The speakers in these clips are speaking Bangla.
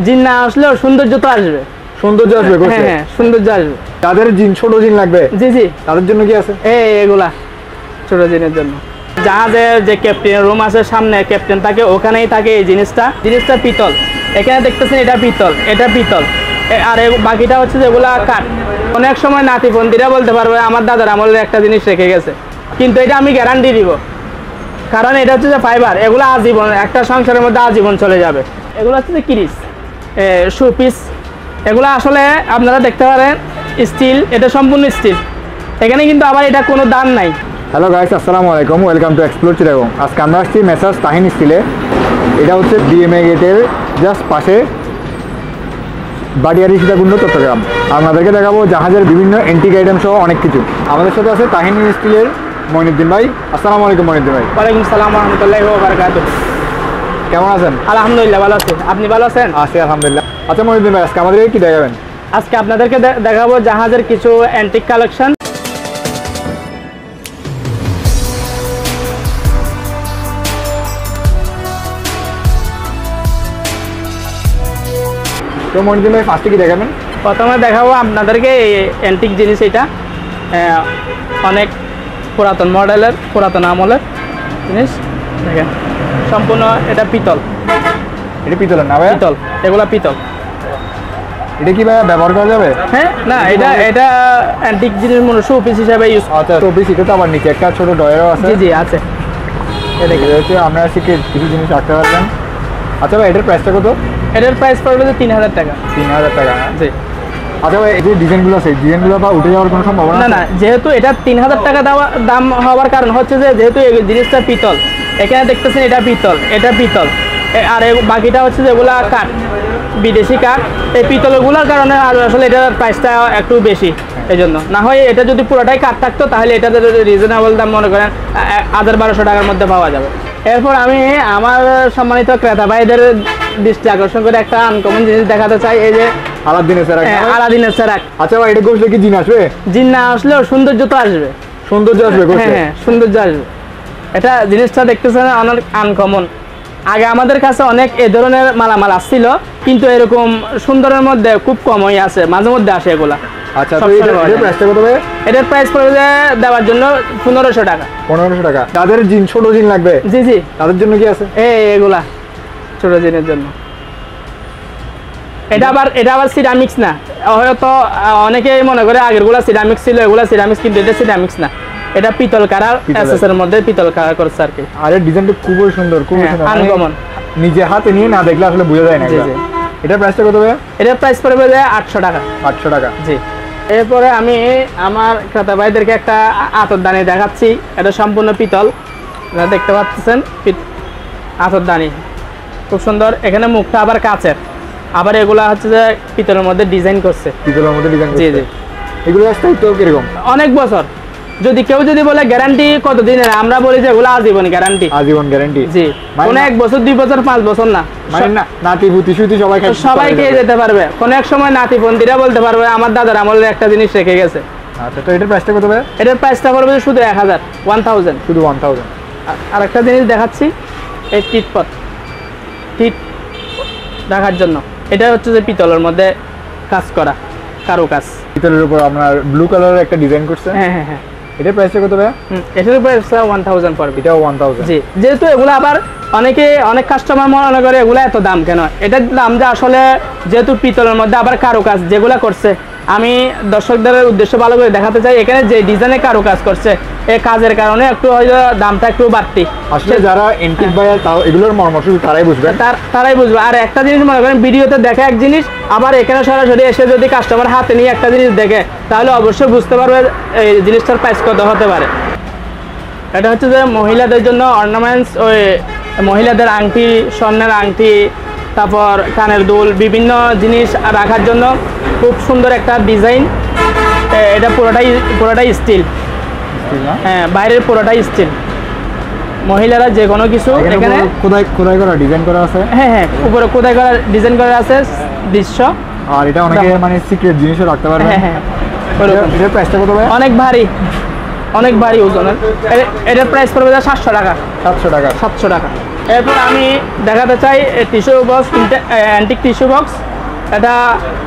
জিন না আসলেও সৌন্দর্য তো আসবে। সৌন্দর্য আসবে গোছে? হ্যাঁ, সৌন্দর্য আসবে। যাদের জিন ছোট জিন লাগবে, জি জি, তাদের জন্য কি আছে? এগুলা ছোট জিনের জন্য। জাহাজের যে ক্যাপ্টেন রুম আছে, সামনে ক্যাপ্টেন থাকে, ওখানেই থাকে এই জিনিসটা পিতল। এখানে দেখতেছেন এটা পিতল, আর বাকিটা হচ্ছে যেগুলা কাঠ। অনেক সময় নাতিপন্থীরা বলতে পারবে আমার দাদার আমলের একটা জিনিস রেখে গেছে, কিন্তু এটা আমি গ্যারান্টি দিব, কারণ এটা হচ্ছে যে ফাইবার, এগুলো আজীবন, একটা সংসারের মধ্যে আজীবন চলে যাবে। এগুলো হচ্ছে যে কিরিস, শোপিস, এগুলো আসলে আপনারা দেখতে পারেন স্টিল, এটা সম্পূর্ণ স্টিল। এখানে কিন্তু আবার এটা কোনো দান নাই। হ্যালো গাইস, আসসালামু আলাইকুম, ওয়েলকাম টু এক্সপ্লোর চিটাগং। আজকে আমরা আসছি মেসার্স তাহিন স্টিলে। এটা হচ্ছে বিএমএ গেটের জাস্ট পাশে, বাড়িয়ারি সীতাকুণ্ড, চট্টগ্রাম। আপনাদেরকে দেখাবো জাহাজের বিভিন্ন এন্টিক আইটেম সহ অনেক কিছু। আমাদের সাথে আছে তাহিন স্টিলের মঈনুদ্দিন ভাই। আসসালামু আলাইকুম মঈনুদ্দিন ভাই। ওয়ালাইকুম সালাম ওয়া রাহমাতুল্লাহি ওয়া বারাকাতুহু। কেমন আছেন? আলহামদুলিল্লাহ ভালো আছি, আপনি ভালো আছেন? আছি আলহামদুলিল্লাহ। আচ্ছা মঈনুদ্দিন ভাই, আজকে আমাদেরকে কি দেখাবেন? আজকে আপনাদেরকে দেখাবো জাহাজের কিছু অ্যান্টিক কালেকশন। তো মঈনুদ্দিন ভাই, ফার্স্টে কি দেখাবেন? প্রথমে দেখাবো আপনাদেরকে এই অ্যান্টিক জিনিস। এটা অনেক পুরাতন মডেলের, পুরাতন আমলের জিনিস। দেখেন সম্পূর্ণ এটা পিতল। এটা পিতলের না ভাই? পিতল, এগুলা পিতল। এটা কি ভাই ব্যবহার করা যাবে? হ্যাঁ, না এটা অ্যান্টিক জিনিস, মনে শো পিস হিসাবে ইউজ। আচ্ছা, তো পিস। এটা তো আবার নিচে একটা ছোট ডয়ারও আছে। জি জি আছে। হচ্ছে আপনারা কিছু জিনিস রাখতে পারবেন। আচ্ছা ভাই, এটার প্রাইসটা কত? এটার প্রাইস পড়বে যে 3000 টাকা। 3000 টাকা? জি। আচ্ছা ভাই, এই যে ডিজাইনগুলো আছে, ডিজাইনগুলো বা উঠে যাওয়ার কোনো সম্ভাবনা না আছে? না, যেহেতু এটা 3000 টাকা দাম হওয়ার কারণ হচ্ছে যে যেহেতু এই জিনিসটা পিতল, এখানে দেখতেছেন এটা পিতল, আর বাকিটা হচ্ছে যেগুলা কাঠ, বিদেশি কাঠ। এই পিতলগুলোর কারণে আর আসলে এটার প্রাইসটা একটু বেশি। এই জন্য, না হয় এটা যদি পুরোটাই কাঠ থাকতো তাহলে এটা রিজনেবল দাম মনে করেন 1200 টাকার মধ্যে পাওয়া যাবে। এরপর আমি আমার সম্মানিত ক্রেতা ভাইদের দৃষ্টি আকর্ষণ করে একটা আনকমন জিনিস দেখাতে চাই। এই যে আলাদিনের সেরাক। আলাদিনের সেরাক। আচ্ছা ভাই, এটা গোছলে কি জিন আসবে? জিন না আসলেও সৌন্দর্য তো আসবে। সৌন্দর্য আসবে গোছলে? হ্যাঁ, সৌন্দর্য আসবে। এটা জিনিসটা দেখতেছেন অনেক আনকমন। আগে আমাদের কাছে অনেক এ ধরনের মালামাল আসছিল, কিন্তু এরকম সুন্দরের মধ্যে খুব কমই আছে, মাঝে মধ্যে আসে এগুলা। আচ্ছা, তো এটার প্রাইসটা কত ভাই? এটার প্রাইস পড়বে দেওয়ার জন্য 1500 টাকা। 1500 টাকা? যাদের জিন ছোট জিন লাগবে, জি জি, তাদের জন্য কি আছে? এগুলা ছোট জিনের জন্য। এটা আবার সিরামিক্স না। হয়তো অনেকেই মনে করে আগেরগুলা সিরামিক্স ছিল, এগুলা সিরামিক্স, কিন্তু এটা সিরামিক্স না। এটা পিতল কালার, এসএস এর মধ্যে পিতল কালার করছে আর কি। আর এর ডিজাইনটা খুবই সুন্দর, খুবই সুন্দর, আনকমন। নিজে হাতে নিয়ে না দেখলে আসলে বোঝা যায় না। জি জি। এটার প্রাইসটা কত ভাই? এটার প্রাইস পড়বে 800 টাকা। 800 টাকা? জি। এরপরে আমি আমার ক্রেতা ভাইদেরকে একটা আতরদানি দেখাচ্ছি। এটা সম্পূর্ণ পিতল, দেখতে পাচ্ছেন, আতরদানি খুব সুন্দর। এখানে মুখটা আবার কাচের, আবার এগুলা হচ্ছে যে পিতলের মধ্যে ডিজাইন করছে। পিতলের মধ্যে ডিজাইন করছে? জি জি। এগুলো স্থায়িত্ব কিরকম? অনেক বছর। কেউ যদি বলে গ্যারান্টি কত দিনের, আমরা বলি যে এগুলো আজীবন গ্যারান্টি। আজীবন গ্যারান্টি? জি। কোনো 1 বছর, 2 বছর, 5 বছর না, মানে নাতি পুতি সুতি সবাই খেয়ে যেতে পারবে। কোনো এক সময় নাতিপন্থীরা বলতে পারবে আমার দাদার আমলের একটা জিনিস রেখে গেছে। আচ্ছা, তো এটার প্রাইসটা কত ভাই? এটার প্রাইসটা পড়বে শুধু 1000, শুধু 1000। আর একটা জিনিস দেখাচ্ছি, এই টিট রাখার জন্য। এটা হচ্ছে যে পিতলের মধ্যে কাজ করা, কারো কাজ। পিতলের উপর আপনার ব্লু কালারের একটা ডিজাইন করছে? হ্যাঁ হ্যাঁ হ্যাঁ। এটার প্রাইসটা কত ভাই? এটার প্রাইস 1000 পড়বে। এটাও 1000? জি। যেহেতু এগুলো আবার অনেক কাস্টমার মনে করে এগুলো এত দাম কেন, এটার দাম যে আসলে যেহেতু পিতলের মধ্যে আবার কারো কাজ যেগুলো করছে, আমি দর্শকদের উদ্দেশ্য ভালো করে দেখাতে চাই। এখানে যে ডিজাইনে কারো কাজ করছে, এই কাজের কারণে একটু হয়তো দামটা একটু বাড়তি। আসলে যারা এন্টিক বাই এগুলোর মর্ম শুধু তারাই বুঝবে। তারাই বুঝবে। আর একটা জিনিস মনে করেন, ভিডিওতে দেখে এক জিনিস, আবার এখানে সরাসরি এসে যদি কাস্টমার হাতে নিয়ে একটা জিনিস দেখে, তাহলে অবশ্যই বুঝতে পারবে এই জিনিসটার প্রাইস কত হতে পারে। এটা হচ্ছে যে মহিলাদের জন্য অর্নামেন্টস, ওই মহিলাদের আংটি, স্বর্ণের আংটি, তারপর কানের দুল, বিভিন্ন জিনিস রাখার জন্য খুব সুন্দর একটা ডিজাইন। এটা পুরোটাই স্টিল। হ্যাঁ, বাইরের পুরোটাই স্টিল। মহিলারা যে কোনো কিছু এখানে খোদাই করা ডিজাইন করা আছে। হ্যাঁ হ্যাঁ, উপরে খোদাই করা ডিজাইন করা আছে দৃশ্য। আর এটা অনেকে মানে সিক্রেট জিনিসও রাখতে পারবে। হ্যাঁ হ্যাঁ। এটার প্রাইসটা কত ভাই? অনেক ভারী ওজনের। এটার প্রাইস পড়বে 700 টাকা। 700 টাকা? 700 টাকা। এরপর আমি দেখাতে চাই tissue box, antique tissue box. এটা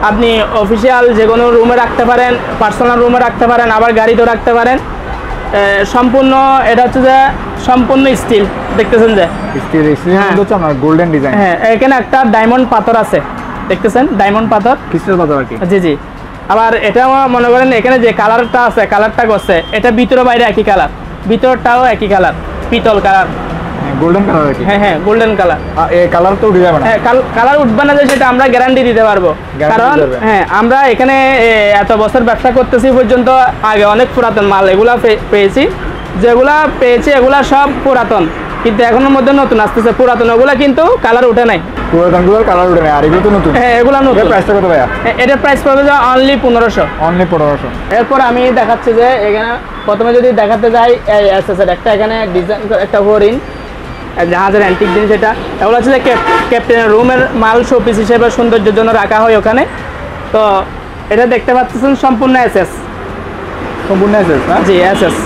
আপনি অফিসিয়াল যে কোনো রুমে রাখতে পারেন, পার্সোনাল রুমে রাখতে পারেন, আবার গাড়িতেও রাখতে পারেন। সম্পূর্ণ এটা হচ্ছে যে সম্পূর্ণ স্টিল, দেখতেছেন যে স্টিল হচ্ছে আপনার গোল্ডেন ডিজাইন। হ্যাঁ, এখানে একটা ডায়মন্ড পাথর আছে, দেখতেছেন ডায়মন্ড পাথর, ক্রিস্টাল পাথর আর কি। জি জি। আবার এটা মনে করেন এখানে যে কালারটা আছে, কালারটা করছে এটা ভিতরে বাইরে একই কালার, ভিতরটাও একই কালার, পিতল কালার, গোল্ডেন কালার আর কি। হ্যাঁ হ্যাঁ, গোল্ডেন কালার। এই কালার তো উঠে যাবে না? হ্যাঁ, কালার উঠবে না যে সেটা আমরা গ্যারান্টি দিতে পারবো। কারণ হ্যাঁ, আমরা এখানে এত বছর ব্যবসা করতেছি পর্যন্ত আগে অনেক পুরাতন মাল এগুলা পেয়েছি, যেগুলা পেয়েছি এগুলা সব পুরাতন, কিন্তু এখনের মধ্যে নতুন আসতেছে। পুরাতন ওগুলা কিন্তু কালার উঠে নাই, পুরাতনগুলোর কালার উঠে নাই, আর এগুলো তো নতুন। হ্যাঁ, এগুলা নতুন। প্রাইসটা কত ভাইয়া? এটার প্রাইস পড়বে যে অনলি 1500। অনলি 1500। এরপর আমি দেখাচ্ছি যে এখানে প্রথমে যদি দেখাতে যাই এসএসের একটা এখানে ডিজাইন একটা হরিণ, জাহাজের অ্যান্টিক জিনিস। এগুলো হচ্ছে যে ক্যাপ্টেনের রুমের মাল শোপিস হিসেবে সৌন্দর্যের জন্য রাখা হয় ওখানে। তো এটা দেখতে পাচ্ছেন সম্পূর্ণ এসএস, সম্পূর্ণ এসএস না? জি এসএস।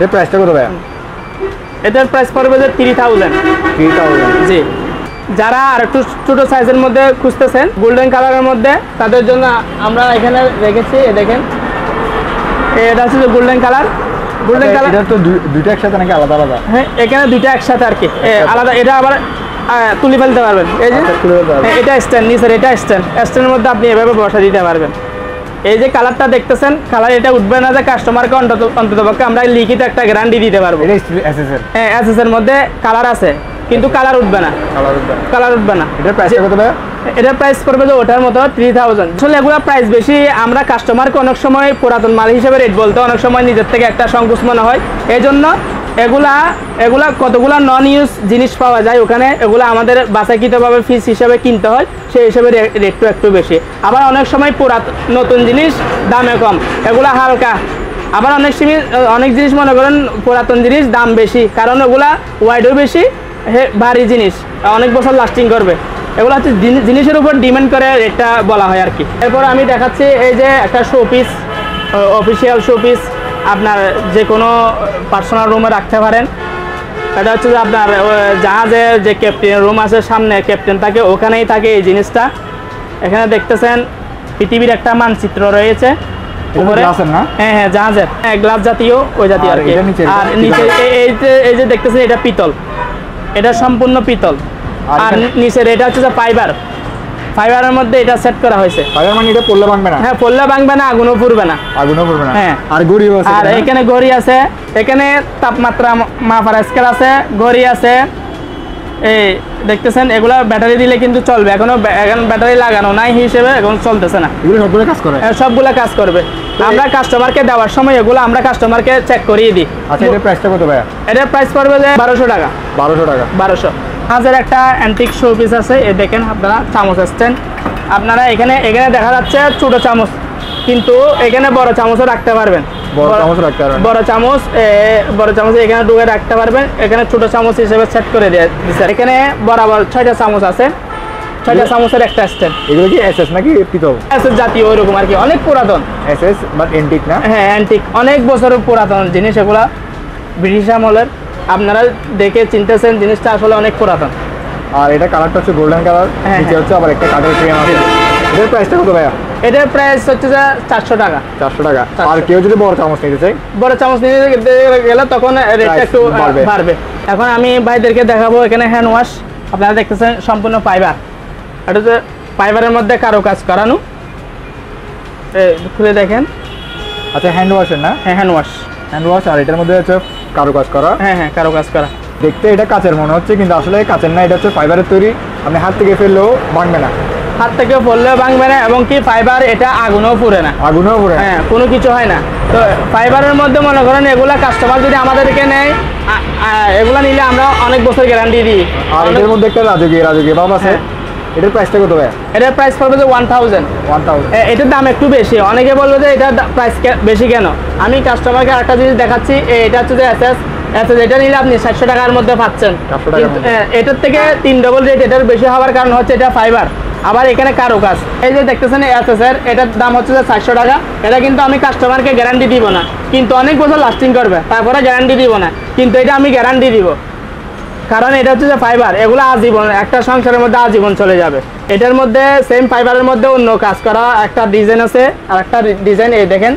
এর প্রাইসটা কত ভাইয়া? এটার প্রাইস পড়বে যে 3000। 3000। জি। যারা আর একটু ছোটো সাইজের মধ্যে খুঁজতেছেন গোল্ডেন কালারের মধ্যে, তাদের জন্য আমরা এখানে রেখেছি। দেখেন এটা হচ্ছে যে গোল্ডেন কালার। গোল্ডেন কালার এটা তো দুইটা একসাথে নাকি আলাদা আলাদা? হ্যাঁ, এখানে দুইটা একসাথে আর কি, আলাদা। এটা আবার তুলে ফেলতে পারবেন, এই যে এটা স্ট্যান্ড, নিচের এটা স্ট্যান্ডের মধ্যে আপনি এভাবে বসা দিতে পারবেন। এই যে কালারটা দেখতেছেন, কালার এটা উঠবে না যে কাস্টমারকে অন্ততপক্ষে আমরা লিখিত একটা গ্যারান্টি দিতে পারবো। এটা এসএস এর? হ্যাঁ, এসএস এর মধ্যে কালার আছে, কিন্তু কালার উঠবে না, কালার উঠবে না। এটার প্রাইসটা কত ভাইয়া? এটার প্রাইস পড়বে যে ওটার মতো 3000। আসলে এগুলো প্রাইস বেশি, আমরা কাস্টমারকে অনেক সময় পুরাতন মাল হিসেবে রেট বলতে অনেক সময় নিজের থেকে একটা সংকোচ মনে হয়। এই জন্য এগুলা কতগুলা নন ইউজ জিনিস পাওয়া যায় ওখানে, এগুলো আমাদের বাছাইকৃতভাবে ফিস হিসেবে কিনতে হয়, সেই হিসেবে রেটটা একটু বেশি। আবার অনেক সময় নতুন জিনিস দামে কম, এগুলা হালকা। আবার অনেক জিনিস মনে করেন পুরাতন জিনিস দাম বেশি, কারণ ওগুলা ওয়াইডও বেশি, ভারী জিনিস, অনেক বছর লাস্টিং করবে। এগুলো হচ্ছে জিনিসের উপর ডিমান্ড করে রেটটা বলা হয় আর কি। এরপর আমি দেখাচ্ছি এই যে একটা শোপিস, অফিসিয়াল শোপিস, আপনার যে কোনো পার্সোনাল রুমে রাখতে পারেন। এটা হচ্ছে যে আপনার জাহাজের যে ক্যাপ্টেন রুম আছে, সামনে ক্যাপ্টেন থাকে, ওখানেই থাকে এই জিনিসটা। এখানে দেখতেছেন পৃথিবীর একটা মানচিত্র রয়েছে উপরে। হ্যাঁ হ্যাঁ, জাহাজের গ্লাস জাতীয়, ওই জাতীয় আর কি। আর নিচে এই যে দেখতেছেন এটা পিতল, এটা সম্পূর্ণ পিতল। আর নিচের এটা হচ্ছে যে ফাইবারের মধ্যে এটা সেট করা হয়েছে। ফাইবার মানে এটা পড়লে ভাঙবে না? হ্যাঁ, পড়লে ভাঙবে না, আগুনও পুড়বে না। হ্যাঁ, আর ঘড়িও আছে। আর এখানে ঘড়ি আছে, এখানে তাপমাত্রা মাপার স্কেল আছে, ঘড়ি আছে। এই দেখতেছেন, এগুলা ব্যাটারি দিলে কিন্তু চলবে। এখন ব্যাটারি লাগানো নাই হিসেবে এখন চলতেছে না। এগুলো সবগুলো কাজ করে? সবগুলা কাজ করবে। আমরা কাস্টমারকে দেওয়ার সময় এগুলো আমরা কাস্টমারকে চেক করিয়ে দিই। আচ্ছা, এটার প্রাইসটা কত ভাইয়া? এটার প্রাইস পড়বে যে 1200 টাকা। 1200 টাকা। 1200। হাজার একটা অ্যান্টিক শো পিস আছে, এই দেখেন আপনারা চামচ স্ট্যান্ড। আপনারা এখানে দেখা যাচ্ছে ছোট চামচ, কিন্তু এখানে বড় চামচও রাখতে পারবেন। বড় চামচ এখানে ঢুকে রাখতে পারবেন। এখানে ছোট চামচ হিসেবে সেট করে দিচ্ছে। এখানে বরাবর 6টা চামচ আছে, 6টা চামচের একটা স্ট্যান্ড। এগুলো কি এসএস নাকি পিতল? এসএস জাতীয় ওইরকম আর কি, অনেক পুরাতন। এসএস বাট এন্টিক না? হ্যাঁ, অ্যান্টিক, অনেক বছরের পুরাতন জিনিস এগুলা, ব্রিটিশ আমলের। আপনারা দেখে চিনতেছেন জিনিসটা আসলে অনেক পুরাতন। আর এটা কালারটা হচ্ছে গোল্ডেন কালার, নিচে হচ্ছে আবার একটা কাঠের ফ্রেম আছে। এটার প্রাইসটা কত ভাইয়া? এটার প্রাইস হচ্ছে যে 400 টাকা। 400 টাকা। আর কেউ যদি বড় চামচ নিতে চায়? বড় চামচ নিতে গেলে তখন রেটটা একটু বাড়বে। এখন আমি ভাইদেরকে দেখাবো এখানে হ্যান্ড ওয়াশ। আপনারা দেখতেছেন সম্পূর্ণ ফাইবার, এটা হচ্ছে ফাইবারের মধ্যে কারো কাজ করানো। খুলে দেখেন। আচ্ছা, হ্যান্ড ওয়াশের না? হ্যাঁ, হ্যান্ড ওয়াশ। আর এটার মধ্যে হচ্ছে কারো কাজ করা? হ্যাঁ হ্যাঁ, কারো কাজ করা। দেখতে এটা কাচের মনে হচ্ছে, কিন্তু আসলে কাচের না, এটা হচ্ছে ফাইবারের তৈরি। আপনি হাত থেকে ফেললেও ভাঙবে না। হাত থেকে পড়লেও ভাঙবে না, এবং কি ফাইবার এটা আগুনও পুড়ে না। হ্যাঁ, কোনো কিছু হয় না। তো ফাইবারের মধ্যে মনে করেন এগুলা কাস্টমার যদি আমাদেরকে নেয়, এগুলা নিলে আমরা অনেক বছর গ্যারান্টি দিই। আর এর মধ্যে একটা রাজকীয় ভাব আছে। এটার প্রাইসটা কত ভাই? এটার প্রাইস পড়বে যে 1000। এটার দাম একটু বেশি। অনেকে বলবে যে এটার প্রাইস বেশি কেন। আমি কাস্টমারকে আরেকটা জিনিস দেখাচ্ছি। এটা হচ্ছে যে এসএস, এটা নিলে আপনি 700 টাকার মধ্যে পাচ্ছেন। এটার থেকে 3 ডবল রেট এটার বেশি হওয়ার কারণ হচ্ছে এটা ফাইবার। আবার এখানে কারো কাজ, এই যে দেখতেছেন এসএসআর, এটার দাম হচ্ছে যে 400 টাকা। এটা কিন্তু আমি কাস্টমারকে গ্যারান্টি দিব না, কিন্তু অনেক বছর লাস্টিং করবে, তারপরে গ্যারান্টি দিব না, কিন্তু এটা আমি গ্যারান্টি দিব, কারণ এটা হচ্ছে যে ফাইবার, এগুলো আজীবন, একটা সংসারের মধ্যে আজীবন চলে যাবে। এটার মধ্যে সেম ফাইবারের মধ্যে অন্য কাজ করা একটা ডিজাইন আছে, আর একটা ডিজাইন এই দেখেন,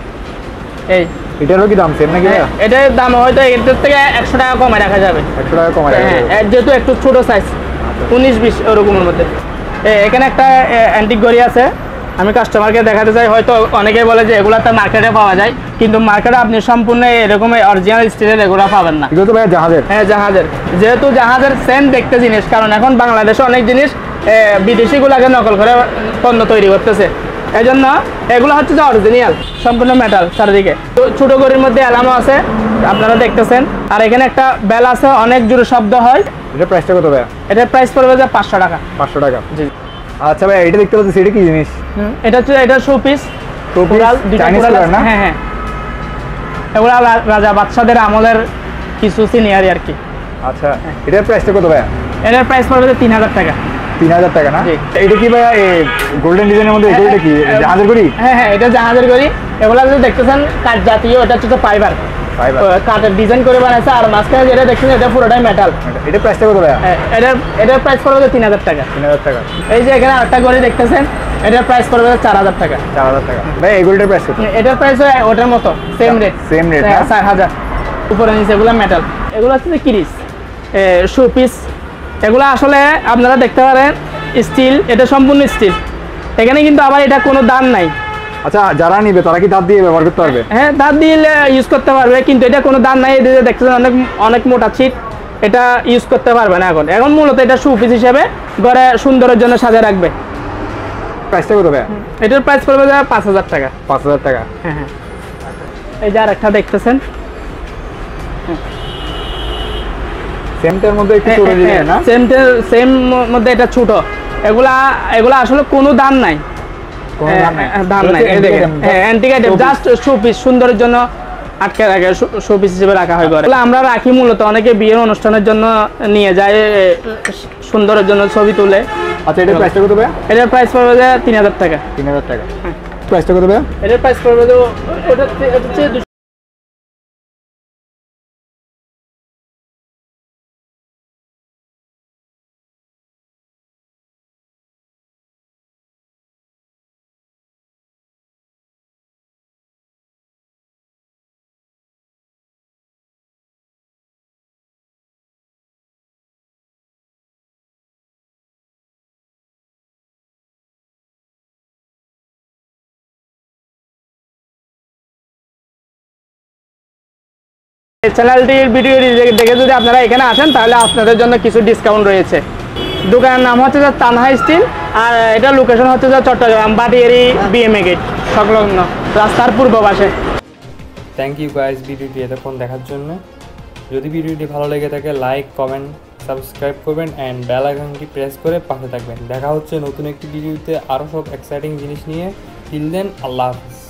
এই এটারও কি দাম সেম নাকি? এটার দাম হয়তো এটার থেকে 100 টাকা কমে রাখা যাবে। 100 টাকা কমে রাখা যাবে। হ্যাঁ, যেহেতু একটু ছোট সাইজ, 19-20 ওরকমের মধ্যে। এখানে একটা অ্যান্টিক ঘড়ি আছে, আমি কাস্টমারকে দেখাতে চাই। হয়তো অনেকেই বলে যে এগুলো তো মার্কেটে পাওয়া যায়, কিন্তু মার্কেটে আপনি সম্পূর্ণ এরকম অরিজিনাল স্টিলের এগুলো পাবেন না। এগুলো তো ভাই জাহাজের। হ্যাঁ, জাহাজের, যেহেতু জাহাজের সেম দেখতে জিনিস, কারণ এখন বাংলাদেশে অনেক জিনিস বিদেশিগুলোকে নকল করে পণ্য তৈরি করতেছে, এই জন্য এগুলো হচ্ছে যে অরিজিনাল, সম্পূর্ণ মেটাল চারিদিকে। তো ছোটো ঘড়ির মধ্যে অ্যালার্মও আছে, আপনারা দেখতেছেন। আর এখানে একটা বেল আছে, অনেক জোরে শব্দ হয়। এটা প্রাইসটা কত ভাই? এটার প্রাইস পড়বে যে 500 টাকা। 500 টাকা। জি। আচ্ছা ভাই, এটা দেখতে পাচ্ছি, এটা কি জিনিস? এটা হচ্ছে, এটা শো পিস, চাইনিজ কালার না? হ্যাঁ হ্যাঁ, এগুলা রাজা বাদশাদের আমলের কিছু সিনিয়র আর কি। আচ্ছা, এটার প্রাইসটা কত ভাই? এটার প্রাইস পড়বে যে 3000 টাকা। 3000 টাকা না? জি। এটা কি ভাই গোল্ডেন ডিজাইনের মধ্যে? এটা কি জাহাজের ঘড়ি? হ্যাঁ হ্যাঁ, এটা জাহাজের ঘড়ি। এগুলা যে দেখতেছেন কাঠ জাতীয়, এটা হচ্ছে ফাইবার, কাঠের ডিজাইন করে বানাইছে। আর মাঝখানে যেটা দেখছেন এটা পুরোটাই মেটাল। এটা প্রাইসটা কত ভাই? এটার প্রাইস পড়বে যে 3000 টাকা। 3000 টাকা। এই যে এখানে আরেকটা ঘড়ি দেখতেছেন, এটার প্রাইস পড়বে যে 4000 টাকা। 4000 টাকা। ভাই এই ঘড়িটার প্রাইস কত? এটার প্রাইস ওটার মতো সেম রেট। সেম রেট না? 4000। উপরে নিচে এগুলো মেটাল। এগুলো হচ্ছে যে কিরিস, শো পিস। এগুলো আসলে আপনারা দেখতে পারেন স্টিল, এটা সম্পূর্ণ স্টিল। এখানে কিন্তু আবার এটা কোনো দাম নাই। আচ্ছা, যারা নিবে তারা কি দাঁত দিয়ে ব্যবহার করতে পারবে? হ্যাঁ, দাঁত দিয়ে ইউজ করতে পারবে, কিন্তু এটা কোনো দাম নাই। এটা দেখতেছেন অনেক অনেক মোটা ছিট, এটা ইউজ করতে পারবে না এখন। এখন মূলত এটা শো পিস হিসেবে ঘরে সুন্দরের জন্য সাজিয়ে রাখবে। প্রাইসটা কত ভাই? এটার প্রাইস পড়বে যে 5000 টাকা। 5000 টাকা। হ্যাঁ হ্যাঁ, এই যে আরেকটা দেখতেছেন, সেমটার মধ্যে একটু ছোট ডিজাইন না? সেম মধ্যে এটা ছোট। এগুলা আসলে কোনো দাম নাই, কোনো দাম নাই। দাম নাই। এই দেখেন, antique item, just show piece, সুন্দরের জন্য আটকে রাখে, শো পিস হিসেবে রাখা হয় ঘরে। আমরা রাখি মূলত, অনেকে বিয়ের অনুষ্ঠানের জন্য নিয়ে যায়, সুন্দরের জন্য ছবি তুলে। আচ্ছা, এটার প্রাইসটা কত ভাই? এটার প্রাইস পড়বে যে 3000 টাকা। 3000 টাকা। প্রাইসটা কত ভাই? এটার প্রাইস পড়বে যে ওটা হচ্ছে চ্যানেলটির ভিডিও দেখে যদি আপনারা এখানে আসেন, তাহলে আপনাদের জন্য কিছু ডিসকাউন্ট রয়েছে। দোকানের নাম হচ্ছে যে তানহা স্টিল, আর এটা লোকেশন হচ্ছে যে চট্টগ্রাম বাটিয়ারি বিএমএ গেট সংলগ্ন রাস্তার পূর্ব পাশে। থ্যাংক ইউ গাইস ভিডিওটি এতক্ষণ দেখার জন্য। যদি ভিডিওটি ভালো লেগে থাকে লাইক, কমেন্ট, সাবস্ক্রাইব করবেন অ্যান্ড বেল আইকনটি প্রেস করে পাশে থাকবেন। দেখা হচ্ছে নতুন একটি ভিডিওতে আরও সব এক্সাইটিং জিনিস নিয়ে। টিল দেন, আল্লাহ হাফিজ।